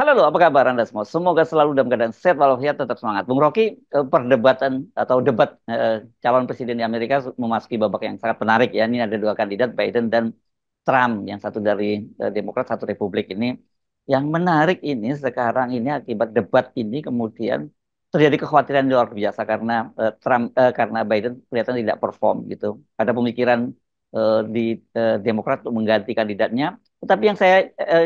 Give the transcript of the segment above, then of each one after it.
Halo, apa kabar Anda semua? Semoga selalu dalam keadaan sehat walafiat, tetap semangat. Bung Rocky, perdebatan atau debat calon presiden di Amerika memasuki babak yang sangat menarik ya. Ini ada dua kandidat, Biden dan Trump, yang satu dari Demokrat, satu Republik ini. Yang menarik ini sekarang ini akibat debat ini kemudian terjadi kekhawatiran luar biasa karena karena Biden kelihatan tidak perform gitu. Ada pemikiran di Demokrat untuk mengganti kandidatnya. Tetapi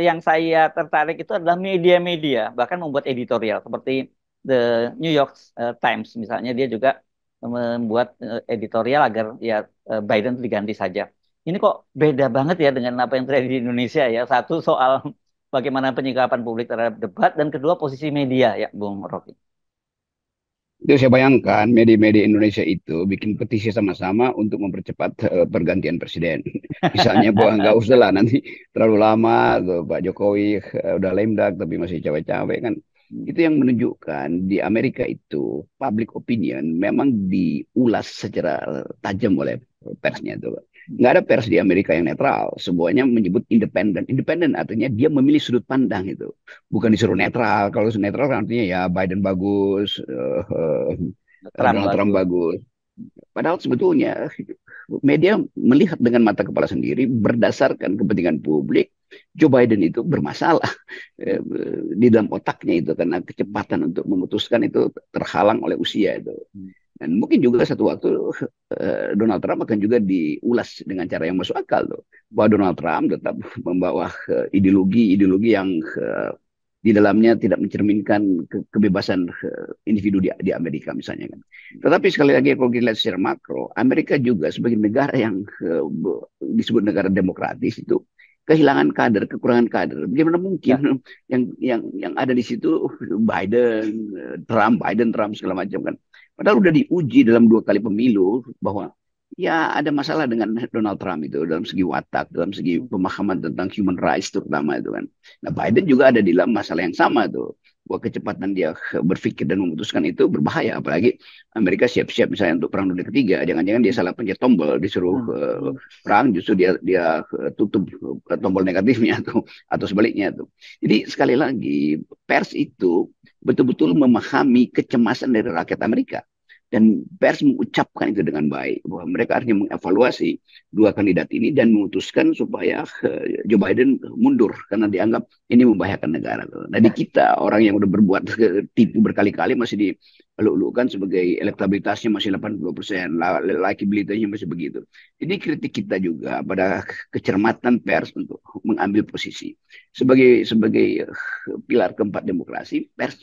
yang saya tertarik itu adalah media-media, bahkan membuat editorial seperti The New York Times misalnya, dia juga membuat editorial agar ya Biden itu diganti saja. Ini kok beda banget ya dengan apa yang terjadi di Indonesia ya. Satu soal bagaimana penyikapan publik terhadap debat, dan kedua posisi media ya, Bung Rocky. Itu saya bayangkan media-media Indonesia itu bikin petisi sama-sama untuk mempercepat pergantian presiden. Misalnya bahwa nggak usah lah nanti terlalu lama Pak Jokowi udah lemdak tapi masih cawe-cawe kan. Itu yang menunjukkan di Amerika itu public opinion memang diulas secara tajam oleh persnya itu. Nggak ada pers di Amerika yang netral. Semuanya menyebut independen. Independen artinya dia memilih sudut pandang itu, bukan disuruh netral. Kalau netral kan artinya ya Biden bagus, Trump Donald Trump bagus. bagus. Padahal sebetulnya media melihat dengan mata kepala sendiri berdasarkan kepentingan publik. Joe Biden itu bermasalah di dalam otaknya itu karena kecepatan untuk memutuskan itu terhalang oleh usia itu. Dan mungkin juga satu waktu Donald Trump akan juga diulas dengan cara yang masuk akal tuh. Bahwa Donald Trump tetap membawa ideologi-ideologi yang di dalamnya tidak mencerminkan kebebasan individu di Amerika misalnya kan. Tetapi sekali lagi kalau kita lihat secara makro, Amerika juga sebagai negara yang disebut negara demokratis itu kehilangan kader, kekurangan kader. Bagaimana Ya, mungkin yang ada di situ Biden, Biden, Trump segala macam kan. Padahal udah diuji dalam 2 kali pemilu bahwa ya ada masalah dengan Donald Trump itu dalam segi watak, dalam segi pemahaman tentang human rights terutama itu kan. Nah Biden juga ada di dalam masalah yang sama tuh. Bahwa kecepatan dia berpikir dan memutuskan itu berbahaya. Apalagi Amerika siap-siap misalnya untuk perang dunia ketiga. Jangan-jangan dia salah pencet tombol disuruh perang, justru dia tutup tombol negatifnya atau sebaliknya tuh. Jadi sekali lagi pers itu betul-betul memahami kecemasan dari rakyat Amerika. Dan pers mengucapkan itu dengan baik bahwa mereka artinya mengevaluasi 2 kandidat ini dan memutuskan supaya Joe Biden mundur karena dianggap ini membahayakan negara. Nah di ya, kita orang yang udah berbuat tipu berkali-kali masih dilulukan sebagai elektabilitasnya masih 80%, likabilitasnya masih begitu. Jadi kritik kita juga pada kecermatan pers untuk mengambil posisi sebagai pilar keempat demokrasi. Pers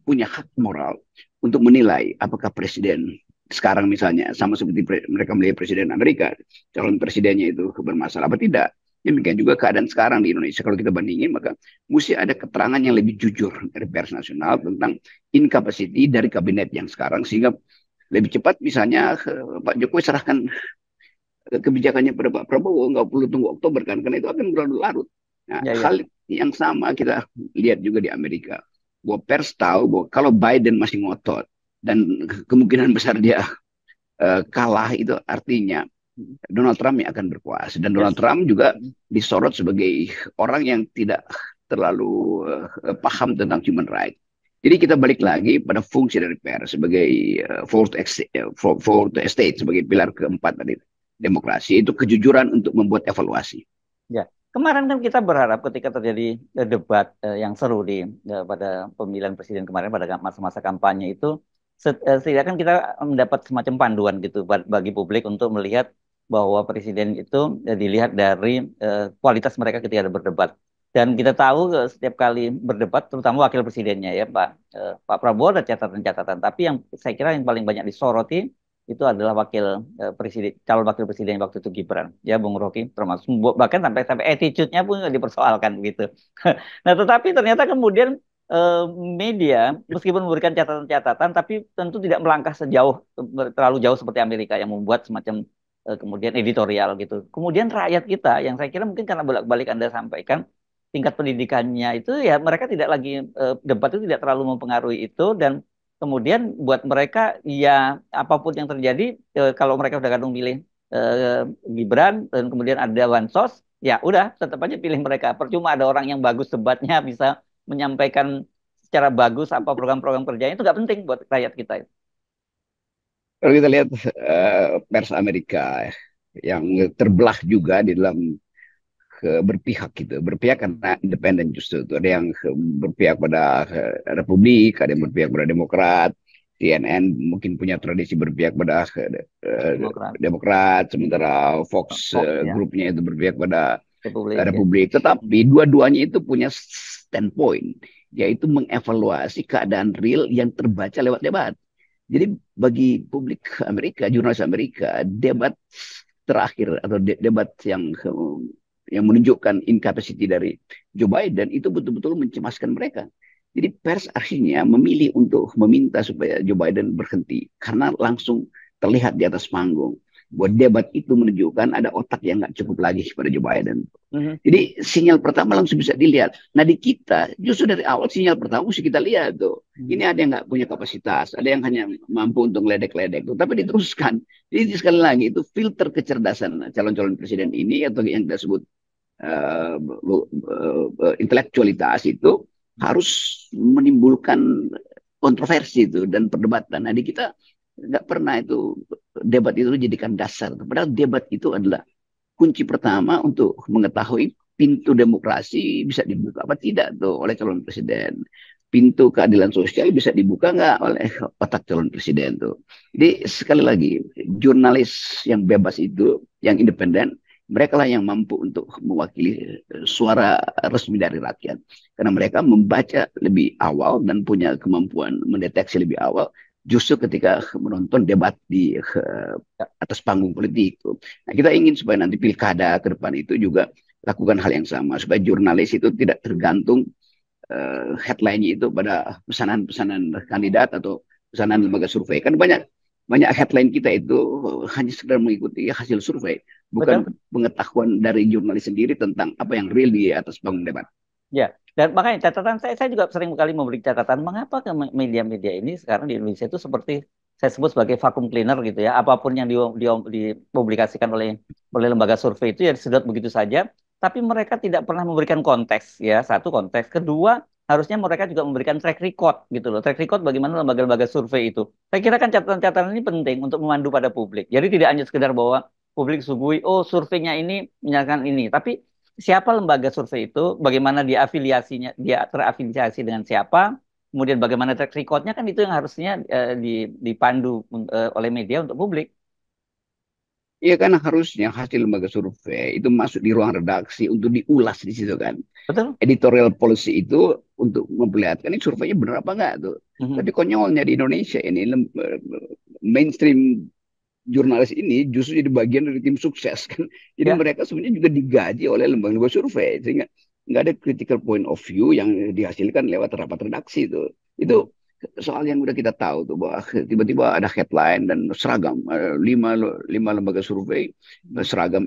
punya hak moral untuk menilai apakah presiden sekarang misalnya sama seperti mereka melihat presiden Amerika, calon presidennya itu bermasalah apa tidak. Demikian juga keadaan sekarang di Indonesia. Kalau kita bandingin, maka mesti ada keterangan yang lebih jujur dari pers nasional tentang incapacity dari kabinet yang sekarang, sehingga lebih cepat misalnya Pak Jokowi serahkan kebijakannya pada Pak Prabowo, nggak perlu tunggu Oktober kan, karena itu akan berlarut-larut. Nah, ya, ya. hal yang sama kita lihat juga di Amerika. Bahwa pers tahu bahwa kalau Biden masih ngotot dan kemungkinan besar dia kalah, itu artinya Donald Trump yang akan berkuasa. Dan Donald Yes. Trump juga disorot sebagai orang yang tidak terlalu paham tentang human rights. Jadi kita balik lagi pada fungsi dari pers sebagai fourth estate, sebagai pilar keempat dari demokrasi, itu kejujuran untuk membuat evaluasi. Ya, kemarin kan kita berharap ketika terjadi debat yang seru pada pemilihan presiden kemarin pada masa-masa kampanye itu, setidaknya kan kita mendapat semacam panduan gitu bagi publik untuk melihat bahwa presiden itu dilihat dari kualitas mereka ketika berdebat. Dan kita tahu setiap kali berdebat, terutama wakil presidennya ya Pak Prabowo ada catatan-catatan. Tapi yang saya kira yang paling banyak disoroti itu adalah presiden, calon wakil presiden waktu itu Gibran ya, Bung Rocky, termasuk bahkan sampai sampai attitude-nya pun dipersoalkan gitu. Nah tetapi ternyata kemudian eh, media meskipun memberikan catatan-catatan tapi tentu tidak melangkah terlalu jauh seperti Amerika yang membuat semacam kemudian editorial gitu. Kemudian rakyat kita yang saya kira mungkin karena bolak-balik Anda sampaikan tingkat pendidikannya itu ya, mereka tidak lagi debat itu tidak terlalu mempengaruhi itu. Dan kemudian buat mereka ya apapun yang terjadi, kalau mereka udah kadung milih Gibran dan kemudian ada bansos, ya udah tetap aja pilih mereka. Percuma ada orang yang bagus debatnya bisa menyampaikan secara bagus apa program-program kerjanya itu nggak penting buat rakyat kita. Kalau kita lihat pers Amerika yang terbelah juga di dalam berpihak gitu, berpihak karena independen justru itu ada yang berpihak pada Republik, ada yang berpihak pada Demokrat. CNN mungkin punya tradisi berpihak pada Demokrat, Demokrat, sementara Fox Fox ya, grupnya itu berpihak pada Republik ya. Republik. Tetapi dua-duanya itu punya standpoint, yaitu mengevaluasi keadaan real yang terbaca lewat debat. Jadi bagi publik Amerika, jurnalis Amerika, debat terakhir atau debat yang menunjukkan incapacity dari Joe Biden itu betul-betul mencemaskan mereka. Jadi pers akhirnya memilih untuk meminta supaya Joe Biden berhenti karena langsung terlihat di atas panggung buat debat itu menunjukkan ada otak yang nggak cukup lagi pada Joe Biden. Mhm. Jadi sinyal pertama langsung bisa dilihat. Nah di kita justru dari awal sinyal pertama mesti kita lihat tuh. Ini ada yang nggak punya kapasitas, ada yang hanya mampu untuk ledek-ledek tuh, tapi diteruskan. Jadi sekali lagi itu filter kecerdasan calon-calon presiden ini atau yang kita sebut intelektualitas itu harus menimbulkan kontroversi itu dan perdebatan. Nah di kita nggak pernah itu debat itu dijadikan dasar. Padahal debat itu adalah kunci pertama untuk mengetahui pintu demokrasi bisa dibuka apa tidak tuh oleh calon presiden. Pintu keadilan sosial bisa dibuka nggak oleh otak calon presiden tuh. Jadi sekali lagi jurnalis yang bebas itu, yang independen, mereka lah yang mampu untuk mewakili suara resmi dari rakyat. Karena mereka membaca lebih awal dan punya kemampuan mendeteksi lebih awal justru ketika menonton debat di atas panggung politik. Nah, kita ingin supaya nanti pilkada ke depan itu juga lakukan hal yang sama supaya jurnalis itu tidak tergantung headline-nya itu pada pesanan-pesanan kandidat atau pesanan lembaga survei. Kan banyak banyak headline kita itu hanya sekedar mengikuti hasil survei, bukan Betul. pengetahuan dari jurnalis sendiri tentang apa yang real di atas panggung debat. Ya, dan makanya catatan saya juga sering kali memberi catatan mengapa ke media-media ini sekarang di Indonesia itu seperti saya sebut sebagai vacuum cleaner gitu ya. Apapun yang dipublikasikan oleh lembaga survei itu ya disedot begitu saja, tapi mereka tidak pernah memberikan konteks ya. Satu konteks, kedua harusnya mereka juga memberikan track record gitu loh. Track record bagaimana lembaga-lembaga survei itu. Saya kira kan catatan-catatan ini penting untuk memandu pada publik. Jadi tidak hanya sekedar bahwa publik suguhi, oh surveinya ini menyatakan ini, tapi siapa lembaga survei itu, bagaimana dia afiliasinya, dia terafiliasi dengan siapa, kemudian bagaimana track recordnya kan itu yang harusnya dipandu oleh media untuk publik. Iya kan harusnya hasil lembaga survei itu masuk di ruang redaksi untuk diulas di situ kan. Betul? Editorial policy itu untuk memperlihatkan ini surveinya benar apa enggak tuh. Mhm. Tapi konyolnya di Indonesia ini mainstream jurnalis ini justru jadi bagian dari tim sukses kan. Jadi Ya, mereka sebenarnya juga digaji oleh lembaga-lembaga survei sehingga nggak ada critical point of view yang dihasilkan lewat rapat redaksi itu. mhm. Itu soal yang udah kita tahu tuh bahwa tiba-tiba ada headline dan seragam lima lembaga survei seragam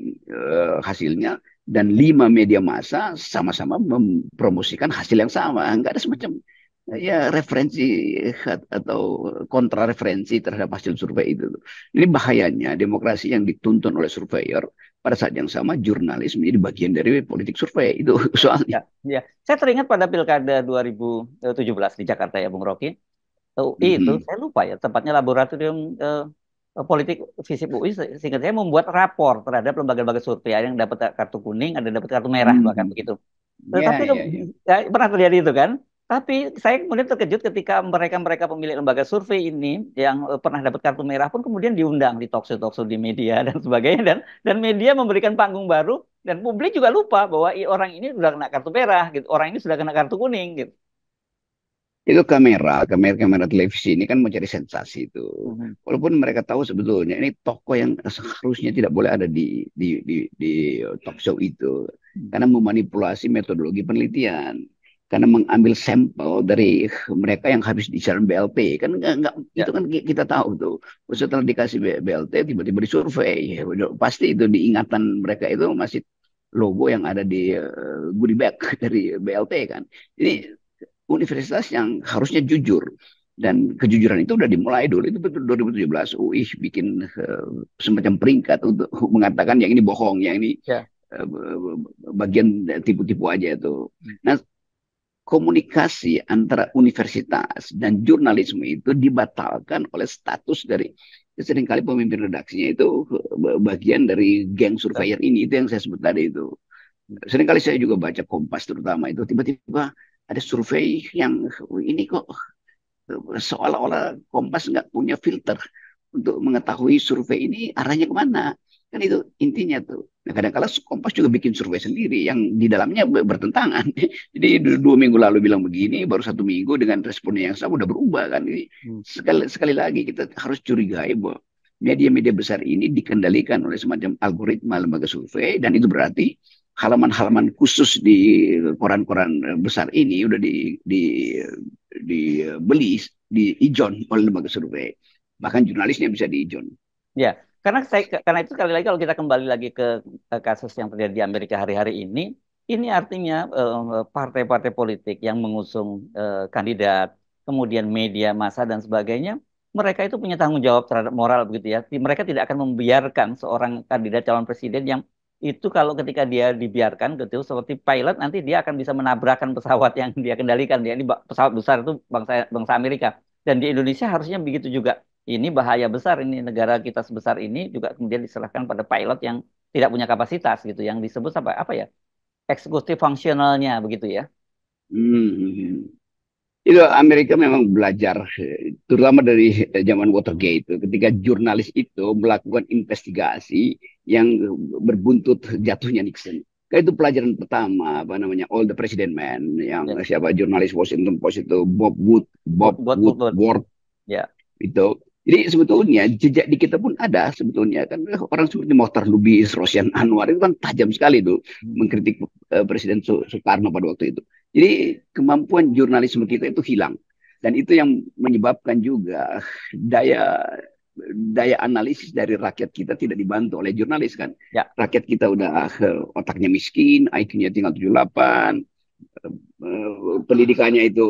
hasilnya dan lima media massa sama-sama mempromosikan hasil yang sama. Nggak ada semacam ya referensi atau kontra referensi terhadap hasil survei itu. Ini bahayanya demokrasi yang dituntun oleh surveyor pada saat yang sama jurnalis menjadi bagian dari politik survei itu soalnya. Ya, ya. Saya teringat pada Pilkada 2017 di Jakarta ya, Bung Rocky. UI itu, Mhm. saya lupa ya, tepatnya laboratorium politik FISIP UI, sehingga saya membuat rapor terhadap lembaga-lembaga survei. Ada yang dapat kartu kuning, ada yang dapat kartu merah, bahkan Mhm. begitu. Tapi Ya, ya, ya. ya, pernah terjadi itu kan? Tapi saya kemudian terkejut ketika mereka-mereka pemilik lembaga survei ini yang pernah dapat kartu merah pun kemudian diundang di talkshow-talkshow di media dan sebagainya dan media memberikan panggung baru dan publik juga lupa bahwa orang ini sudah kena kartu merah gitu, orang ini sudah kena kartu kuning gitu. Itu kamera televisi ini kan mencari sensasi itu. Mhm. Walaupun mereka tahu sebetulnya ini tokoh yang seharusnya tidak boleh ada di talk show itu. Karena memanipulasi metodologi penelitian. Karena mengambil sampel dari mereka yang habis disiaran BLT. Kan nggak, itu Ya, kan kita tahu tuh. Setelah dikasih BLT tiba-tiba disurvei. Ya, pasti itu diingatan mereka itu masih logo yang ada di goodie bag dari BLT kan. Jadi universitas yang harusnya jujur dan kejujuran itu udah dimulai dulu itu betul 2017 UI bikin semacam peringkat untuk mengatakan yang ini bohong yang ini ya. bagian tipu-tipu aja itu. Nah, komunikasi antara universitas dan jurnalisme itu dibatalkan oleh status dari seringkali pemimpin redaksinya itu bagian dari geng surveyor ini, itu yang saya sebut tadi itu. Seringkali saya juga baca Kompas terutama itu tiba-tiba ada survei yang ini kok seolah-olah Kompas nggak punya filter untuk mengetahui survei ini arahnya kemana. Kan itu intinya tuh. Nah, kadang-kala Kompas juga bikin survei sendiri yang di dalamnya bertentangan. Jadi 2 minggu lalu bilang begini, baru 1 minggu dengan responnya yang sama udah berubah kan. Jadi, sekali sekali lagi kita harus curigai bahwa media-media besar ini dikendalikan oleh semacam algoritma lembaga survei, dan itu berarti halaman-halaman khusus di koran-koran besar ini udah dibeli, di ijon oleh lembaga survei. Bahkan jurnalisnya bisa di ijon. Ya, karena itu sekali lagi kalau kita kembali lagi ke kasus yang terjadi di Amerika hari-hari ini artinya partai-partai politik yang mengusung kandidat, kemudian media massa dan sebagainya, mereka itu punya tanggung jawab terhadap moral begitu ya. Mereka tidak akan membiarkan seorang kandidat calon presiden yang itu kalau ketika dia dibiarkan gitu seperti pilot nanti dia akan bisa menabrakkan pesawat yang dia kendalikan. Dia ini pesawat besar itu bangsa bangsa Amerika. Dan di Indonesia harusnya begitu juga. Ini bahaya besar, ini negara kita sebesar ini juga kemudian diserahkan pada pilot yang tidak punya kapasitas gitu, yang disebut apa ya, eksekutif fungsionalnya begitu ya. Hmm. Itu Amerika memang belajar, terutama dari zaman Watergate, ketika jurnalis itu melakukan investigasi yang berbuntut jatuhnya Nixon. Kayak itu pelajaran pertama, apa namanya, All the President Man, yang Ya, siapa jurnalis Washington Post itu, Bob buat Woodward ya, itu. Jadi sebetulnya jejak di kita pun ada sebetulnya kan, orang seperti Mohtar Lubis, Rosyan Anwar itu kan tajam sekali tuh mengkritik Presiden Soekarno pada waktu itu. Jadi kemampuan jurnalisme kita itu hilang, dan itu yang menyebabkan juga daya daya analisis dari rakyat kita tidak dibantu oleh jurnalis kan. ya, Rakyat kita udah otaknya miskin, IQ-nya tinggal 78, pendidikannya itu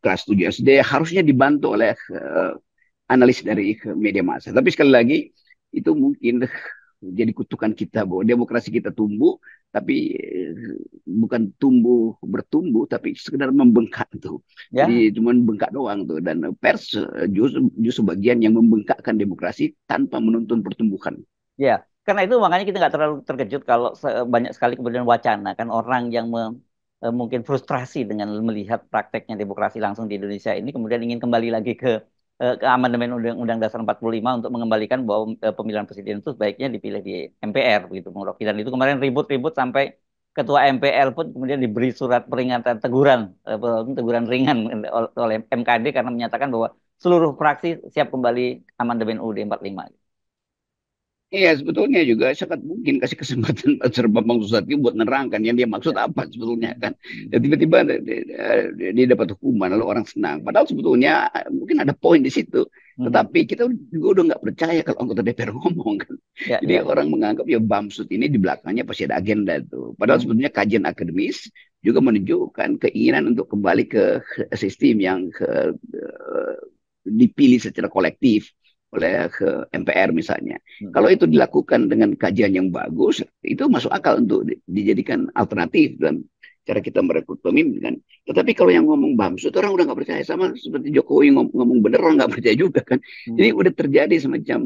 kelas 7 SD, harusnya dibantu oleh analis dari media massa. Tapi sekali lagi itu mungkin jadi kutukan kita bahwa demokrasi kita tumbuh, tapi bukan tumbuh bertumbuh, tapi sekedar membengkak tuh. ya, Jadi cuma bengkak doang tuh, dan pers justru bagian yang membengkakkan demokrasi tanpa menuntun pertumbuhan. ya. Karena itu makanya kita nggak terlalu terkejut kalau banyak sekali kemudian wacana kan orang yang mungkin frustrasi dengan melihat prakteknya demokrasi langsung di Indonesia ini kemudian ingin kembali lagi ke amandemen Undang-Undang Dasar 45 untuk mengembalikan bahwa pemilihan presiden itu sebaiknya dipilih di MPR begitu Bung Rocky. Dan itu kemarin ribut-ribut sampai ketua MPR pun kemudian diberi surat peringatan teguran ringan oleh MKD karena menyatakan bahwa seluruh fraksi siap kembali amandemen UUD 45. Iya, sebetulnya juga sangat mungkin kasih kesempatan Pak Bambang Susatyo buat menerangkan yang dia maksud Ya. apa sebetulnya kan. Dan tiba-tiba dia dapat hukuman lalu orang senang. Padahal sebetulnya mungkin ada poin di situ. Mhm. Tetapi kita juga udah nggak percaya kalau anggota DPR ngomong kan. Ya, Jadi ya. orang menganggap ya Bamsud ini di belakangnya pasti ada agenda tuh. Padahal Mhm. sebetulnya kajian akademis juga menunjukkan keinginan untuk kembali ke sistem yang dipilih secara kolektif oleh MPR misalnya. Mhm. Kalau itu dilakukan dengan kajian yang bagus, itu masuk akal untuk dijadikan alternatif dalam cara kita merekrut pemimpin kan. Tetapi kalau yang ngomong Bamsud, orang udah nggak percaya, sama seperti Jokowi ngomong bener, orang nggak percaya juga kan. Jadi Mhm. udah terjadi semacam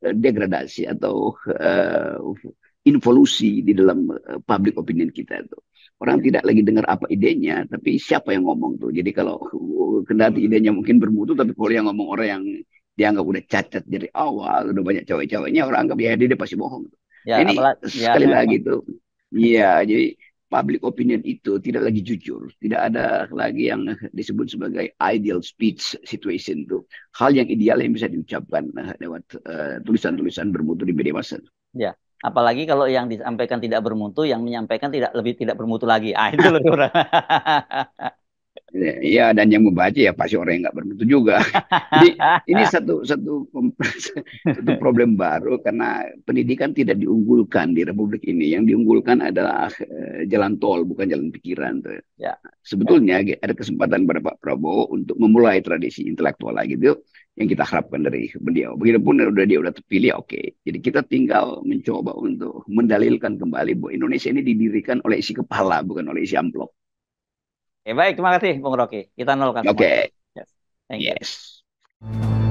degradasi atau involusi di dalam public opinion kita itu. Orang Ya. tidak lagi dengar apa idenya, tapi siapa yang ngomong tuh. Jadi kalau kendati idenya mungkin bermutu, tapi kalau yang ngomong orang yang dianggap udah cacat dari awal, udah banyak cewek-ceweknya, orang anggap ya dia pasti bohong. Ya, Nah, ini apalagi ya. sekali lagi tuh, iya, jadi public opinion itu tidak lagi jujur, tidak ada lagi yang disebut sebagai ideal speech situation tuh, hal yang ideal yang bisa diucapkan lewat tulisan-tulisan bermutu di media massa. Ya, apalagi kalau yang disampaikan tidak bermutu, yang menyampaikan tidak bermutu lagi. Ah, itu lebih kurang. Ya, dan yang membaca ya pasti orang yang nggak bermutu juga. Jadi ini satu problem baru karena pendidikan tidak diunggulkan di Republik ini. Yang diunggulkan adalah jalan tol, bukan jalan pikiran tuh. Ya, ya. Sebetulnya ada kesempatan pada Pak Prabowo untuk memulai tradisi intelektual lagi itu yang kita harapkan dari beliau. Begitupun dia udah terpilih, oke. Jadi kita tinggal mencoba untuk mendalilkan kembali bahwa Indonesia ini didirikan oleh isi kepala, bukan oleh isi amplop. Baik, terima kasih Bung Rocky. Kita nolkan semuanya. Oke, Yes. Thank you. yes.